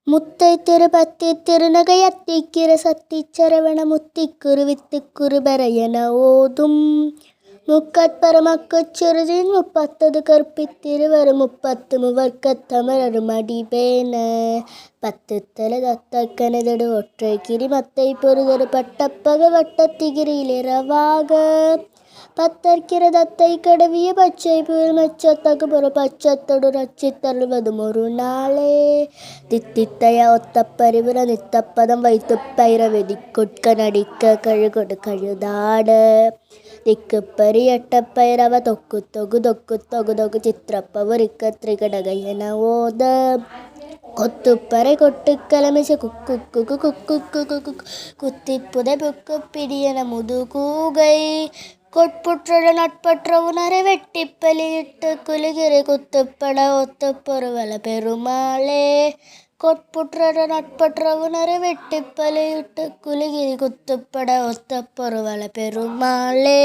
முத்தை திருப்பத்தி திருநகையத்திக்கிற சத்திச்சரவண முத்திக்குருவித்து குருபரையென ஓதும் முக்கட்பரமக்குச் சிறுதின் முப்பத்தது கற்பித்திருவரு முப்பத்து முவர்க்கத் தமிழரும் அடிபேன பத்து தலை தத்தக்கனதடு ஒற்றை கிரி மத்தை பொறுதொரு பட்டப்பக வட்டத்திகிரியிலிரவாக பத்தற்கிரதத்தை கடவிய பச்சை புயல் மெச்சத்தகு பொறு பச்சத்தொடு ரச்சித்தருள்வதும் ஒரு நாளே தித்தித்தைய ஒத்தப்பரிவுர நித்தப்பதம் வைத்து பைரவெதி கொட்க நடிக்க கழுகொடு கழுதாட திக்கு பரியட்ட பைரவ தொக்கு தொகு தொக்கு தொகு தொகு சித்திரப்பவரிக்க திரிகடக என ஓத கொத்துப்பறை கொட்டு கலமிச குக்கு குக்கு குக்கு குக்கு குத்தி புதை புக்கு பிடியன முதுகூகை கொட்புற்ற நட்பற்ற உணரை வெட்டி பலியிட்டு குலுகிரி குத்துப்பட ஒத்து பொறுவல பெருமாளே கொட்புற்ற நட்பற்ற உணரை வெட்டி பலியிட்டு குலுகிரி குத்துப்பட ஒத்த பொறுவல பெருமாளே.